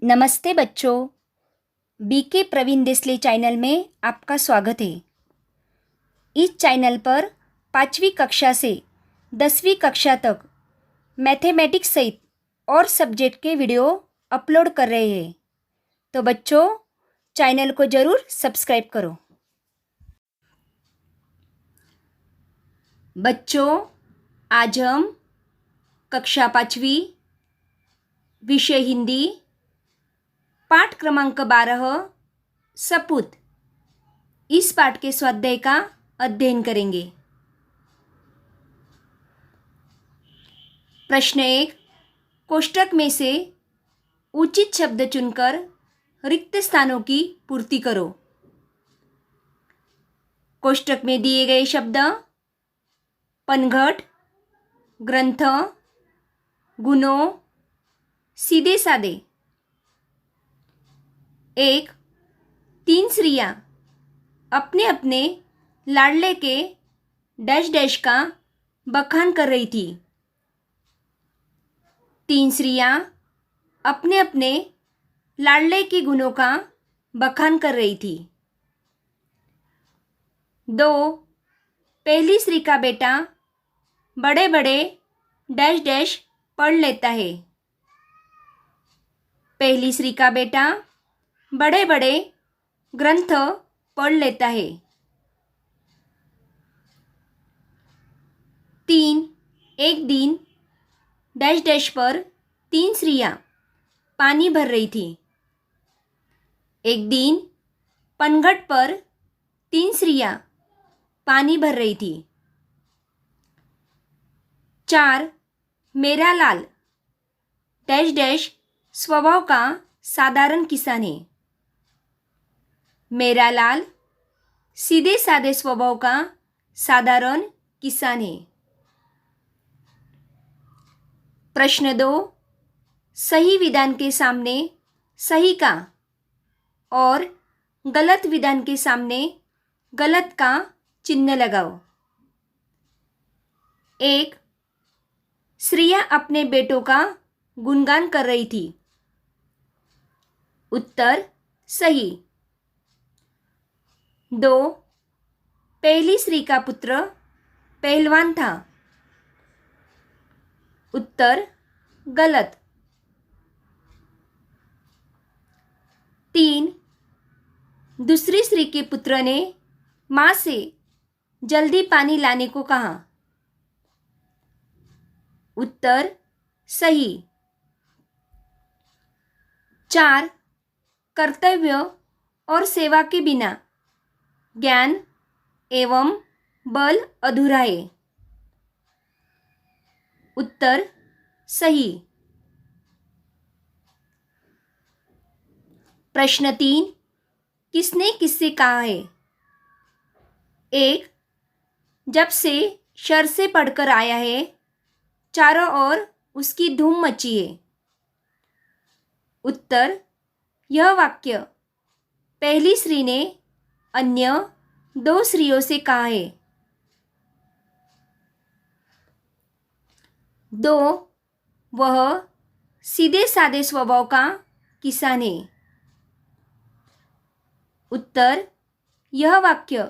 नमस्ते बच्चों। BK Praveen Desale channel में आपका स्वागत है। इस चैनल पर 5वीं कक्षा से 10वीं कक्षा तक मैथमेटिक्स सहित और सब्जेक्ट के वीडियो अपलोड कर रहे हैं, तो बच्चों चैनल को ज़रूर सब्सक्राइब करो। बच्चों, आज हम कक्षा 5वीं विषय हिंदी पाठ क्रमांक 12 सपूत इस पाठ के स्वाध्याय का अध्ययन करेंगे। प्रश्न 1, कोष्टक में से उचित शब्द चुनकर रिक्त स्थानों की पूर्ति करो। कोष्टक में दिए गए शब्द पनघट, ग्रंथ, गुणों, सीधे साधे। 1, 3 स्त्रियां अपने अपने लाडले के डैश डैश का बखान कर रही थी। 3 स्त्रियां अपने अपने लाडले के गुणों का बखान कर रही थी। 2, पहली स्त्री का बेटा बड़े बड़े डैश डैश पढ़ लेता है। पहली स्त्री का बेटा बड़े बड़े ग्रंथ पढ़ लेता है। 3, एक दिन डैश डैश पर 3 स्त्रियां पानी भर रही थी। एक दिन पनघट पर 3 स्त्रियां पानी भर रही थी। 4, मेरा लाल डैश डैश स्वभाव का साधारण किसान है। मेरा लाल सीधे साधे स्वभाव का साधारण किसान है। प्रश्न 2, सही विधान के सामने सही का और गलत विधान के सामने गलत का चिन्ह लगाओ। 1, स्त्रियां अपने बेटों का गुणगान कर रही थी। उत्तर सही। 2, पहली स्त्री का पुत्र पहलवान था। उत्तर गलत। 3, दूसरी स्त्री के पुत्र ने मां से जल्दी पानी लाने को कहा। उत्तर सही। 4, कर्तव्य और सेवा के बिना ज्ञान एवं बल अधूरा है। उत्तर सही। प्रश्न 3, किसने किससे कहा है। 1, जब से शहर से पढ़कर आया है चारों ओर उसकी धूम मची है। उत्तर यह वाक्य पहली स्त्री ने अन्य 2 स्त्रियों से कहा है। 2, वह सीधे साधे स्वभाव का किसान है। उत्तर यह वाक्य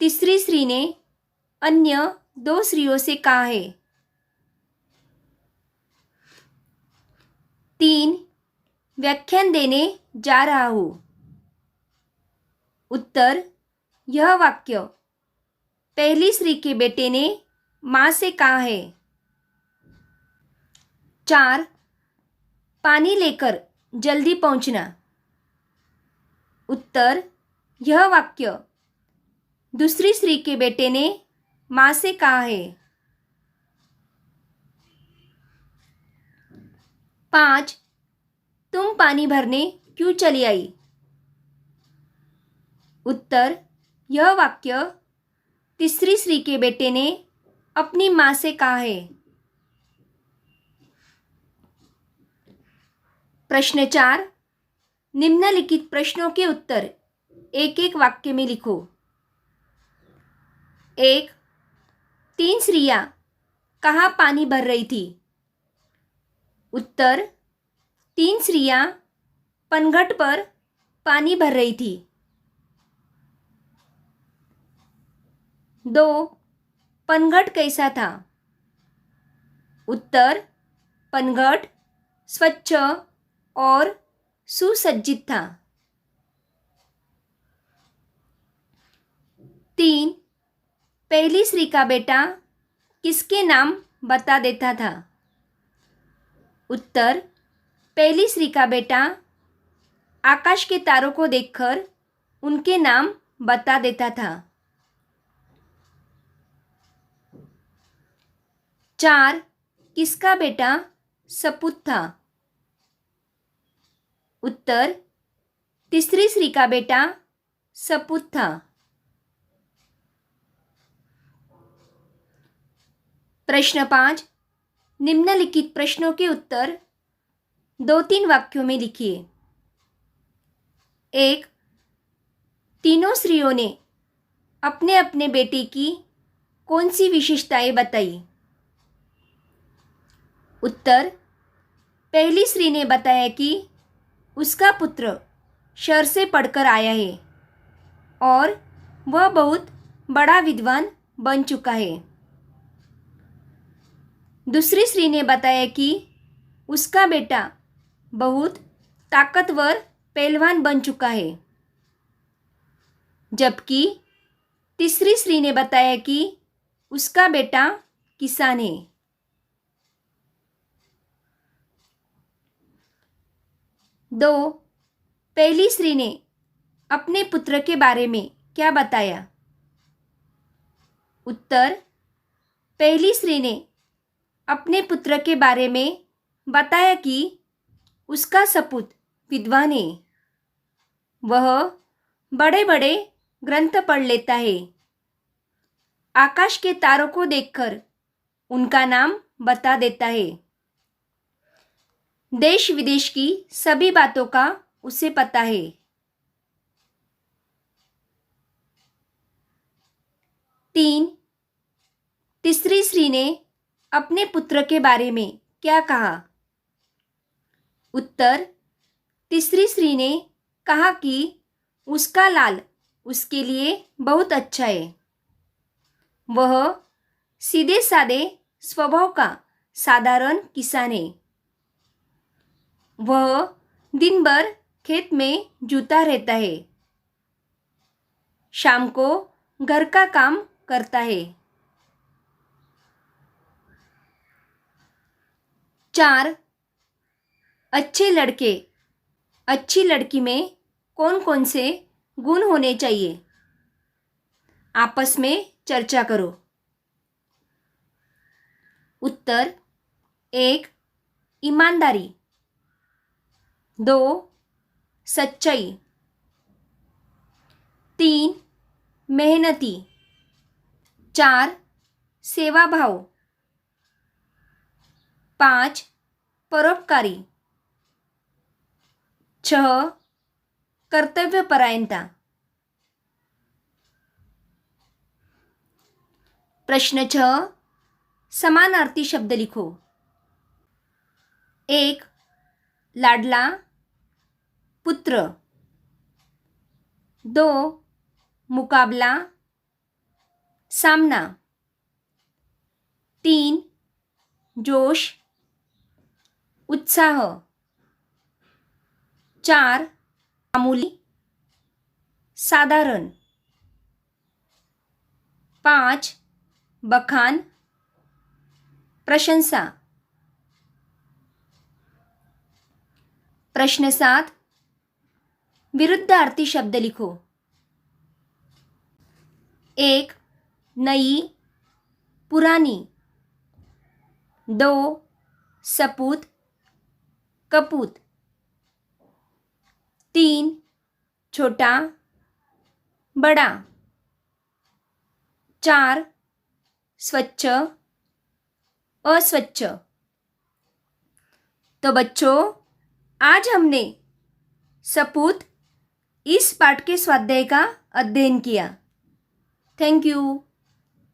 तीसरी स्त्री ने अन्य 2 स्त्रियों से कहा है। 3, व्याख्यान देने जा रहा हूँ। उत्तर यह वाक्य पहली स्त्री के बेटे ने मां से कहा है। 4, पानी लेकर जल्दी पहुंचना। उत्तर यह वाक्य दूसरी स्त्री के बेटे ने मां से कहा है। 5, तुम पानी भरने क्यों चली आई। उत्तर यह वाक्य तीसरी स्त्री के बेटे ने अपनी मां से कहा है। प्रश्न 4, निम्नलिखित प्रश्नों के उत्तर एक एक वाक्य में लिखो। 1, 3 स्त्रियां कहाँ पानी भर रही थी। उत्तर 3 स्त्रियां पनघट पर पानी भर रही थी। 2 पनघट कैसा था? उत्तर, पनघट स्वच्छ और सुसज्जित था। 3 पहली स्त्री का बेटा किसके नाम बता देता था? उत्तर, पहली स्त्री का बेटा आकाश के तारों को देखकर उनके नाम बता देता था। 4 किसका बेटा सपूत था? उत्तर, तीसरी स्त्री का बेटा सपूत था। प्रश्न 5, निम्नलिखित प्रश्नों के उत्तर 2-3 वाक्यों में लिखिए। 1 तीनों स्त्रियों ने अपने अपने बेटे की कौन सी विशेषताएं बताई? उत्तर, पहली स्त्री ने बताया कि उसका पुत्र शहर से पढ़कर आया है और वह बहुत बड़ा विद्वान बन चुका है। दूसरी स्त्री ने बताया कि उसका बेटा बहुत ताकतवर पहलवान बन चुका है। जबकि तीसरी स्त्री ने बताया कि उसका बेटा किसान है। 2 पहली स्त्री ने अपने पुत्र के बारे में क्या बताया? उत्तर, पहली स्त्री ने अपने पुत्र के बारे में बताया कि उसका सपूत विद्वान है। वह बड़े बड़े ग्रंथ पढ़ लेता है। आकाश के तारों को देखकर उनका नाम बता देता है। देश विदेश की सभी बातों का उसे पता है। 3 तीसरी स्त्री ने अपने पुत्र के बारे में क्या कहा? उत्तर, तीसरी स्त्री ने कहा कि उसका लाल उसके लिए बहुत अच्छा है। वह सीधे साधे स्वभाव का साधारण किसान है। वह दिन भर खेत में जुटा रहता है। शाम को घर का काम करता है। 4 अच्छे लड़के अच्छी लड़की में कौन कौन से गुण होने चाहिए? आपस में चर्चा करो। उत्तर, 1 ईमानदारी, 2 सच्चाई, 3 मेहनती, 4 सेवा भाव, 5 परोपकारी, 6 कर्तव्यपरायणता। प्रश्न 6 समानार्थी शब्द लिखो। 1 लाडला पुत्र, 2 मुकाबला सामना, 3 जोश उत्साह, 4 मामूली साधारण, 5 बखान प्रशंसा। प्रश्न 7 विरुद्धार्थी शब्द लिखो। 1 नई पुरानी, 2 सपूत कपूत, 3 छोटा बड़ा, 4 स्वच्छ अस्वच्छ। तो बच्चों, आज हमने सपूत इस पाठ के स्वाध्याय का अध्ययन किया। Thank you.